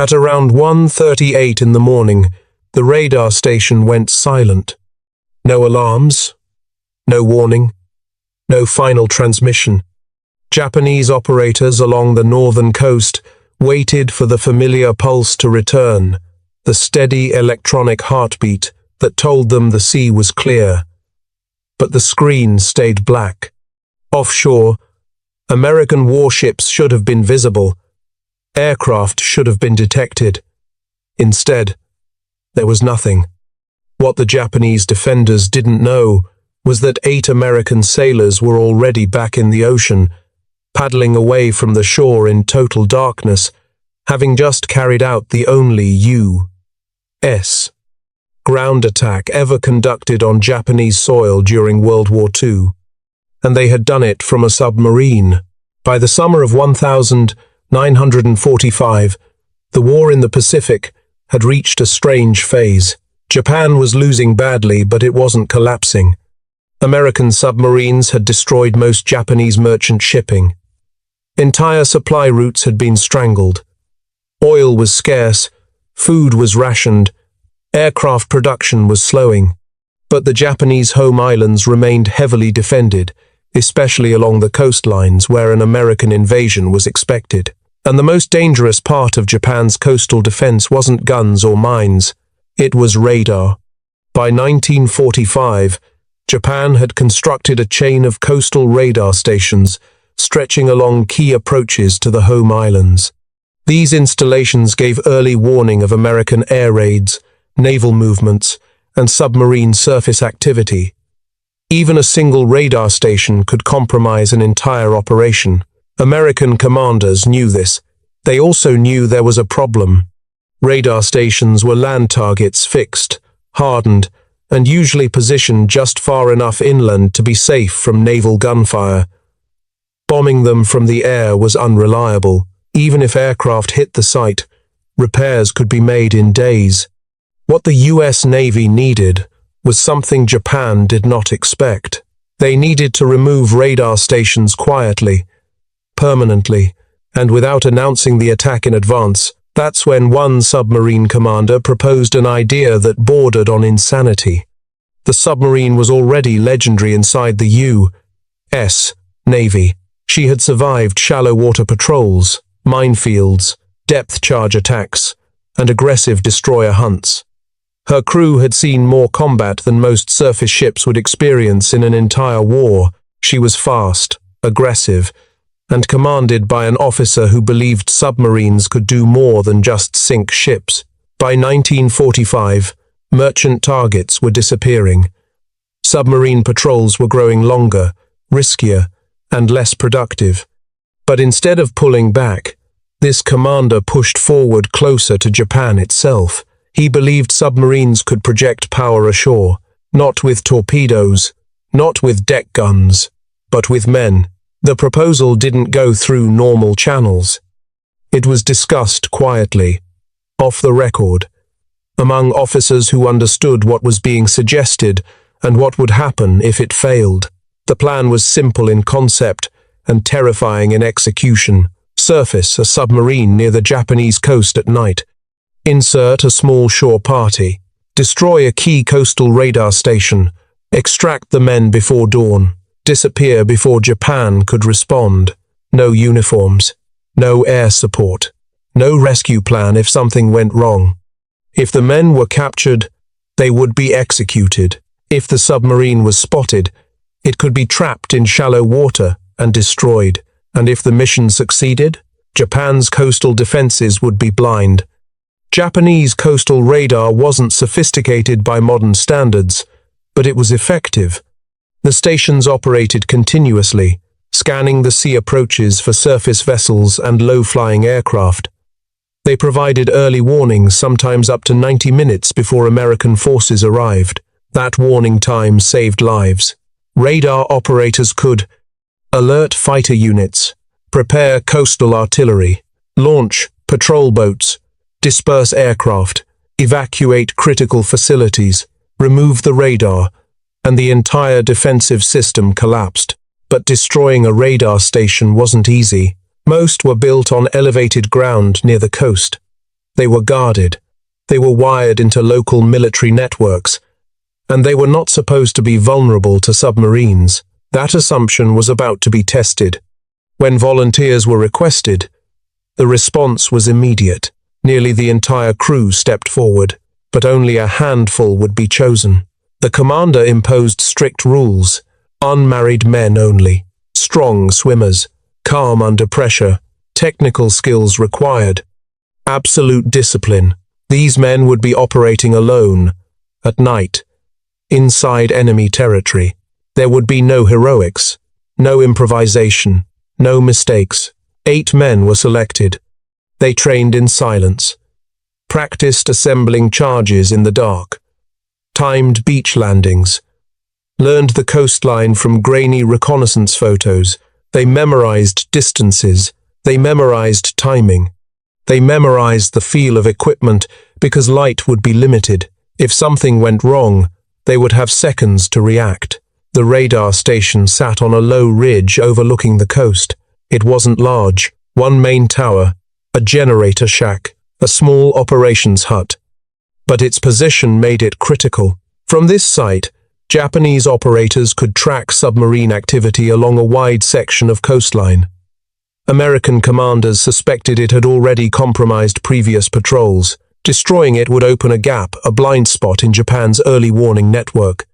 At around 1:38 in the morning, the radar station went silent. No alarms, no warning, no final transmission. Japanese operators along the northern coast waited for the familiar pulse to return, the steady electronic heartbeat that told them the sea was clear. But the screen stayed black. Offshore, American warships should have been visible. Aircraft should have been detected. Instead, there was nothing. What the Japanese defenders didn't know was that 8 American sailors were already back in the ocean, paddling away from the shore in total darkness, having just carried out the only U.S. ground attack ever conducted on Japanese soil during World War II. And they had done it from a submarine. By the summer of 1945, the war in the Pacific had reached a strange phase. Japan was losing badly, but it wasn't collapsing. American submarines had destroyed most Japanese merchant shipping. Entire supply routes had been strangled. Oil was scarce, food was rationed, aircraft production was slowing. But the Japanese home islands remained heavily defended, especially along the coastlines where an American invasion was expected. And the most dangerous part of Japan's coastal defense wasn't guns or mines, it was radar. By 1945, Japan had constructed a chain of coastal radar stations stretching along key approaches to the home islands. These installations gave early warning of American air raids, naval movements, and submarine surface activity. Even a single radar station could compromise an entire operation. American commanders knew this. They also knew there was a problem. Radar stations were land targets fixed, hardened, and usually positioned just far enough inland to be safe from naval gunfire. Bombing them from the air was unreliable. Even if aircraft hit the site, repairs could be made in days. What the U.S. Navy needed was something Japan did not expect. They needed to remove radar stations quietly, permanently, and without announcing the attack in advance. That's when one submarine commander proposed an idea that bordered on insanity. The submarine was already legendary inside the U.S. Navy. She had survived shallow water patrols, minefields, depth charge attacks, and aggressive destroyer hunts. Her crew had seen more combat than most surface ships would experience in an entire war. She was fast, aggressive, and commanded by an officer who believed submarines could do more than just sink ships. By 1945, merchant targets were disappearing. Submarine patrols were growing longer, riskier, and less productive. But instead of pulling back, this commander pushed forward closer to Japan itself. He believed submarines could project power ashore, not with torpedoes, not with deck guns, but with men. The proposal didn't go through normal channels. It was discussed quietly, off the record, among officers who understood what was being suggested and what would happen if it failed. The plan was simple in concept and terrifying in execution. Surface a submarine near the Japanese coast at night. Insert a small shore party. Destroy a key coastal radar station. Extract the men before dawn. Disappear before Japan could respond. No uniforms. No air support. No rescue plan if something went wrong. If the men were captured, they would be executed. If the submarine was spotted, it could be trapped in shallow water and destroyed. And if the mission succeeded, Japan's coastal defenses would be blind. Japanese coastal radar wasn't sophisticated by modern standards, but it was effective. The stations operated continuously, scanning the sea approaches for surface vessels and low-flying aircraft. They provided early warnings, sometimes up to 90 minutes before American forces arrived. That warning time saved lives. Radar operators could alert fighter units, prepare coastal artillery, launch patrol boats, disperse aircraft, evacuate critical facilities, remove the radar, and the entire defensive system collapsed. But destroying a radar station wasn't easy. Most were built on elevated ground near the coast. They were guarded. They were wired into local military networks, and they were not supposed to be vulnerable to submarines. That assumption was about to be tested. When volunteers were requested, the response was immediate. Nearly the entire crew stepped forward, but only a handful would be chosen. The commander imposed strict rules: unmarried men only, strong swimmers, calm under pressure, technical skills required, absolute discipline. These men would be operating alone, at night, inside enemy territory. There would be no heroics, no improvisation, no mistakes. 8 men were selected. They trained in silence, practiced assembling charges in the dark, timed beach landings, learned the coastline from grainy reconnaissance photos. They memorized distances. They memorized timing. They memorized the feel of equipment because light would be limited. If something went wrong, they would have seconds to react. The radar station sat on a low ridge overlooking the coast. It wasn't large. One main tower, a generator shack, a small operations hut. But its position made it critical. From this site, Japanese operators could track submarine activity along a wide section of coastline. American commanders suspected it had already compromised previous patrols. Destroying it would open a gap, a blind spot in Japan's early warning network.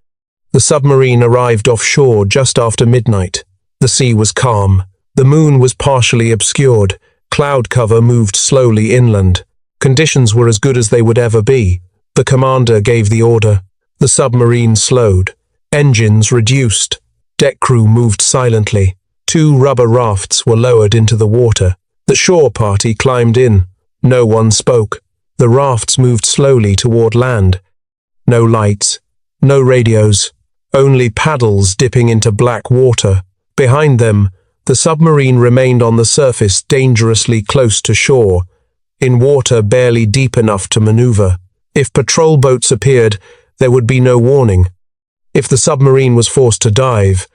The submarine arrived offshore just after midnight. The sea was calm. The moon was partially obscured. Cloud cover moved slowly inland. Conditions were as good as they would ever be. The commander gave the order. The submarine slowed. Engines reduced. Deck crew moved silently. 2 rubber rafts were lowered into the water. The shore party climbed in. No one spoke. The rafts moved slowly toward land. No lights, no radios, only paddles dipping into black water. Behind them, the submarine remained on the surface dangerously close to shore, in water barely deep enough to maneuver. If patrol boats appeared, there would be no warning. If the submarine was forced to dive,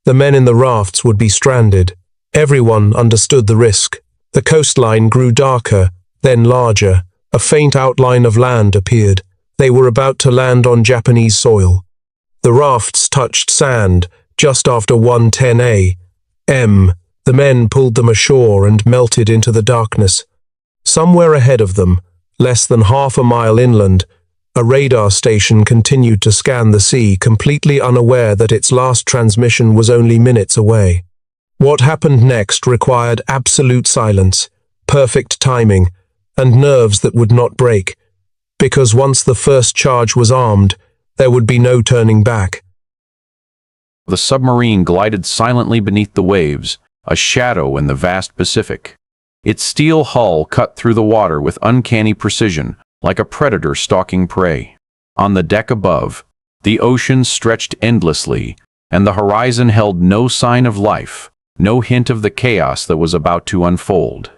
the men in the rafts would be stranded. Everyone understood the risk. The coastline grew darker, then larger. A faint outline of land appeared. They were about to land on Japanese soil. The rafts touched sand just after 1:10 a.m. The men pulled them ashore and melted into the darkness. Somewhere ahead of them, less than half a mile inland, a radar station continued to scan the sea, completely unaware that its last transmission was only minutes away. What happened next required absolute silence, perfect timing, and nerves that would not break, because once the first charge was armed, there would be no turning back. The submarine glided silently beneath the waves, a shadow in the vast Pacific. Its steel hull cut through the water with uncanny precision, like a predator stalking prey. On the deck above, the ocean stretched endlessly, and the horizon held no sign of life, no hint of the chaos that was about to unfold.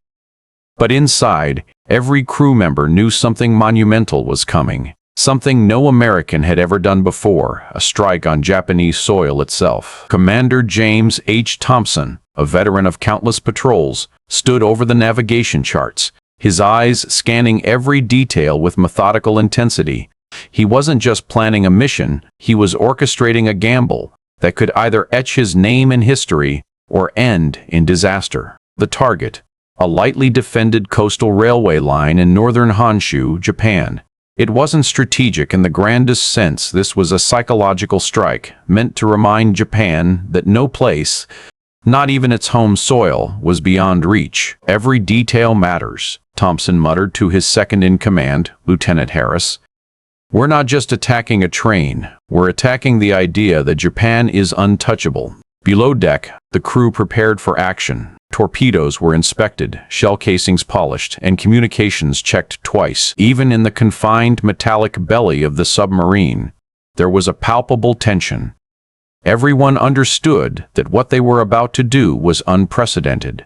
But inside, every crew member knew something monumental was coming, something no American had ever done before, a strike on Japanese soil itself. Commander James H. Thompson, a veteran of countless patrols, stood over the navigation charts, his eyes scanning every detail with methodical intensity. He wasn't just planning a mission, he was orchestrating a gamble that could either etch his name in history or end in disaster. The target, a lightly defended coastal railway line in northern Honshu, Japan. It wasn't strategic in the grandest sense. This was a psychological strike meant to remind Japan that no place, not even its home soil, was beyond reach. Every detail matters, Thompson muttered to his second-in-command, Lieutenant Harris. We're not just attacking a train, we're attacking the idea that Japan is untouchable. Below deck, the crew prepared for action. Torpedoes were inspected, shell casings polished, and communications checked twice. Even in the confined metallic belly of the submarine, there was a palpable tension. Everyone understood that what they were about to do was unprecedented.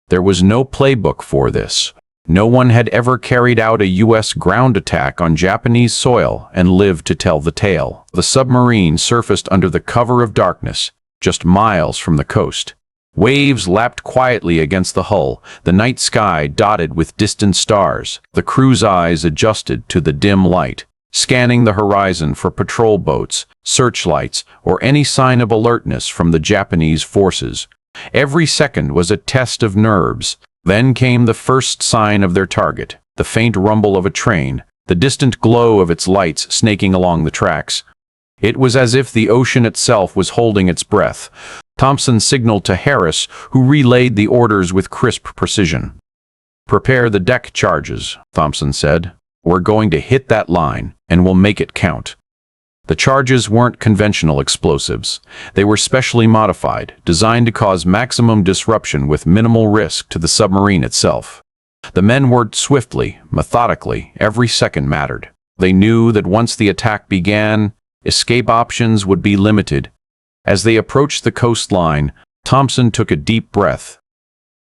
There was no playbook for this. No one had ever carried out a U.S. ground attack on Japanese soil and lived to tell the tale. The submarine surfaced under the cover of darkness, just miles from the coast. Waves lapped quietly against the hull, the night sky dotted with distant stars. The crew's eyes adjusted to the dim light, scanning the horizon for patrol boats, searchlights, or any sign of alertness from the Japanese forces. Every second was a test of nerves. Then came the first sign of their target, the faint rumble of a train, the distant glow of its lights snaking along the tracks. It was as if the ocean itself was holding its breath. Thompson signaled to Harris, who relayed the orders with crisp precision. "Prepare the deck charges," Thompson said. "We're going to hit that line, and we'll make it count." The charges weren't conventional explosives. They were specially modified, designed to cause maximum disruption with minimal risk to the submarine itself. The men worked swiftly, methodically. Every second mattered. They knew that once the attack began, escape options would be limited. As they approached the coastline, Thompson took a deep breath.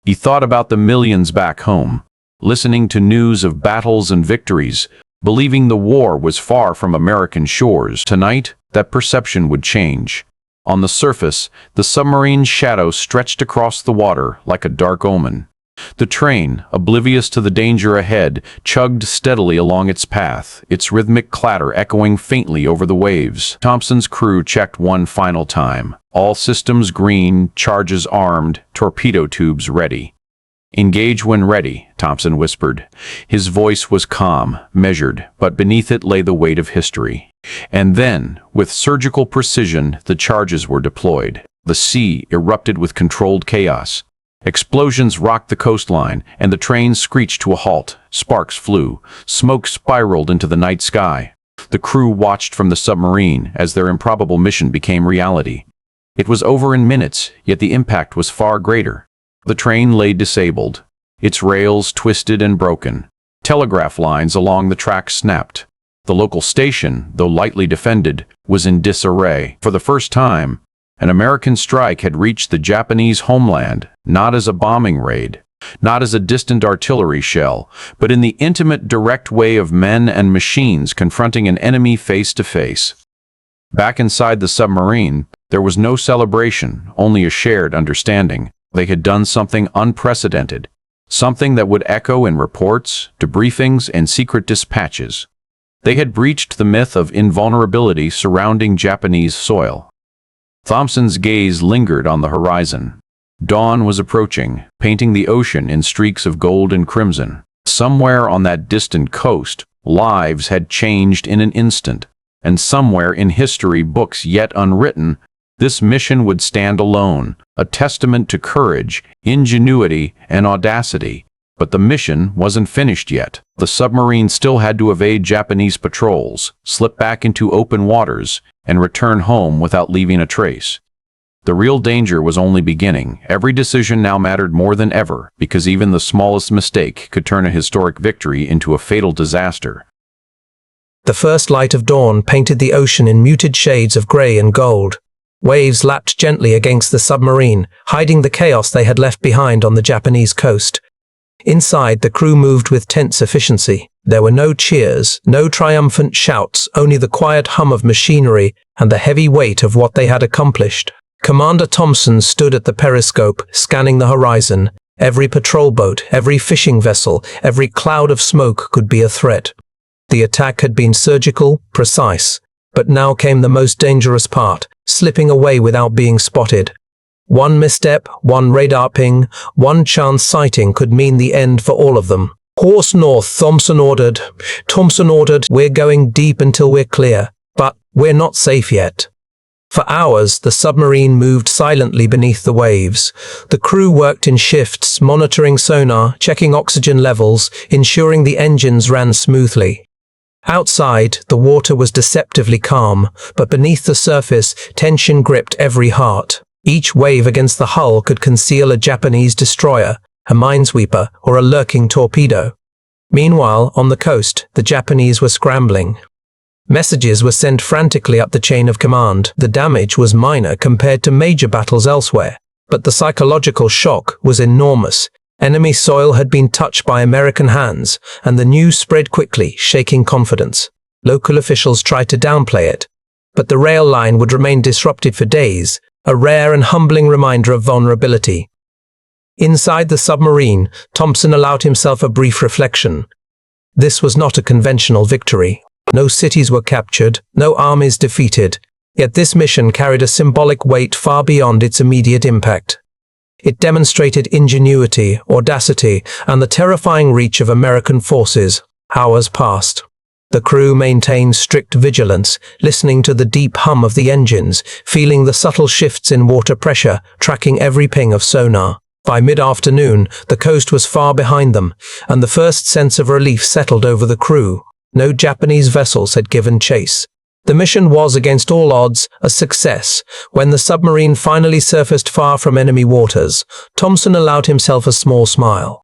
He thought about the millions back home, listening to news of battles and victories, believing the war was far from American shores. Tonight, that perception would change. On the surface, the submarine's shadow stretched across the water like a dark omen. The train, oblivious to the danger ahead, chugged steadily along its path, its rhythmic clatter echoing faintly over the waves. Thompson's crew checked one final time. All systems green, charges armed, torpedo tubes ready. "Engage when ready," Thompson whispered. His voice was calm, measured, but beneath it lay the weight of history. And then, with surgical precision, the charges were deployed. The sea erupted with controlled chaos. Explosions rocked the coastline, and the train screeched to a halt. Sparks flew. Smoke spiraled into the night sky. The crew watched from the submarine as their improbable mission became reality. It was over in minutes, yet the impact was far greater. The train lay disabled, its rails twisted and broken. Telegraph lines along the track snapped. The local station, though lightly defended, was in disarray. For the first time, an American strike had reached the Japanese homeland, not as a bombing raid, not as a distant artillery shell, but in the intimate, direct way of men and machines confronting an enemy face to face. Back inside the submarine, there was no celebration, only a shared understanding. They had done something unprecedented, something that would echo in reports, debriefings, and secret dispatches. They had breached the myth of invulnerability surrounding Japanese soil. Thompson's gaze lingered on the horizon. Dawn was approaching, painting the ocean in streaks of gold and crimson. Somewhere on that distant coast, lives had changed in an instant, and somewhere in history books yet unwritten, this mission would stand alone, a testament to courage, ingenuity, and audacity. But the mission wasn't finished yet. The submarine still had to evade Japanese patrols, slip back into open waters, and return home without leaving a trace. The real danger was only beginning. Every decision now mattered more than ever, because even the smallest mistake could turn a historic victory into a fatal disaster. The first light of dawn painted the ocean in muted shades of grey and gold. Waves lapped gently against the submarine, hiding the chaos they had left behind on the Japanese coast. Inside, the crew moved with tense efficiency. There were no cheers, no triumphant shouts, only the quiet hum of machinery and the heavy weight of what they had accomplished. Commander Thompson stood at the periscope, scanning the horizon. Every patrol boat, every fishing vessel, every cloud of smoke could be a threat. The attack had been surgical, precise. But now came the most dangerous part, slipping away without being spotted. One misstep, one radar ping, one chance sighting could mean the end for all of them. "Course north," Thompson ordered. "We're going deep until we're clear, but we're not safe yet." For hours, the submarine moved silently beneath the waves. The crew worked in shifts, monitoring sonar, checking oxygen levels, ensuring the engines ran smoothly. Outside, the water was deceptively calm, but beneath the surface, tension gripped every heart. Each wave against the hull could conceal a Japanese destroyer, a minesweeper, or a lurking torpedo. Meanwhile, on the coast, the Japanese were scrambling. Messages were sent frantically up the chain of command. The damage was minor compared to major battles elsewhere, but the psychological shock was enormous. Enemy soil had been touched by American hands, and the news spread quickly, shaking confidence. Local officials tried to downplay it, but the rail line would remain disrupted for days. a rare and humbling reminder of vulnerability. Inside the submarine, Thompson allowed himself a brief reflection. This was not a conventional victory. No cities were captured, no armies defeated, yet this mission carried a symbolic weight far beyond its immediate impact. It demonstrated ingenuity, audacity, and the terrifying reach of American forces. Hours passed. The crew maintained strict vigilance, listening to the deep hum of the engines, feeling the subtle shifts in water pressure, tracking every ping of sonar. By mid-afternoon, the coast was far behind them, and the first sense of relief settled over the crew. No Japanese vessels had given chase. The mission was, against all odds, a success. When the submarine finally surfaced far from enemy waters, Thompson allowed himself a small smile.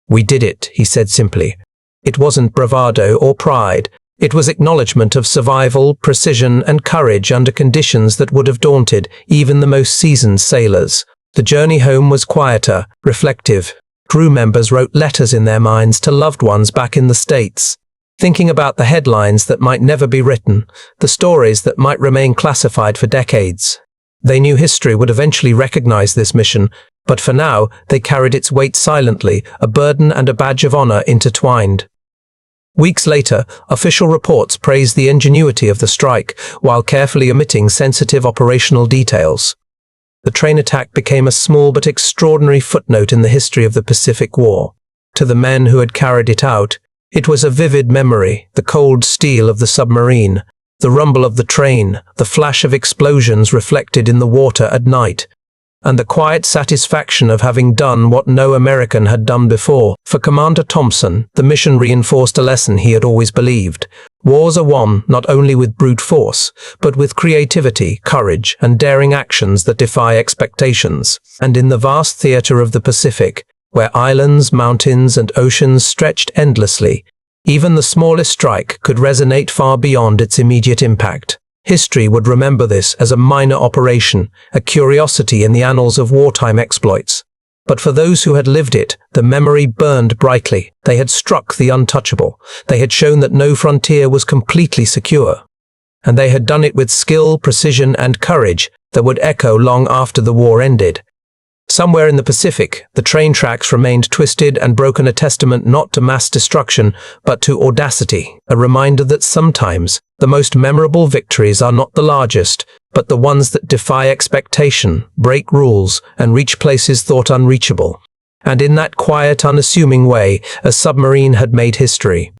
"We did it," he said simply. It wasn't bravado or pride. It was acknowledgement of survival, precision, and courage under conditions that would have daunted even the most seasoned sailors. The journey home was quieter, reflective. Crew members wrote letters in their minds to loved ones back in the States, thinking about the headlines that might never be written, the stories that might remain classified for decades. They knew history would eventually recognize this mission, but for now, they carried its weight silently, a burden and a badge of honor intertwined. Weeks later, official reports praised the ingenuity of the strike, while carefully omitting sensitive operational details. The train attack became a small but extraordinary footnote in the history of the Pacific War. To the men who had carried it out, it was a vivid memory, the cold steel of the submarine, the rumble of the train, the flash of explosions reflected in the water at night, and the quiet satisfaction of having done what no American had done before. For Commander Thompson, the mission reinforced a lesson he had always believed. Wars are won not only with brute force, but with creativity, courage, and daring actions that defy expectations. And in the vast theater of the Pacific, where islands, mountains, and oceans stretched endlessly, even the smallest strike could resonate far beyond its immediate impact. History would remember this as a minor operation, a curiosity in the annals of wartime exploits. But for those who had lived it, the memory burned brightly. They had struck the untouchable. They had shown that no frontier was completely secure. And they had done it with skill, precision, and courage that would echo long after the war ended. Somewhere in the Pacific, the train tracks remained twisted and broken, a testament not to mass destruction, but to audacity, a reminder that sometimes the most memorable victories are not the largest, but the ones that defy expectation, break rules, and reach places thought unreachable. And in that quiet, unassuming way, a submarine had made history.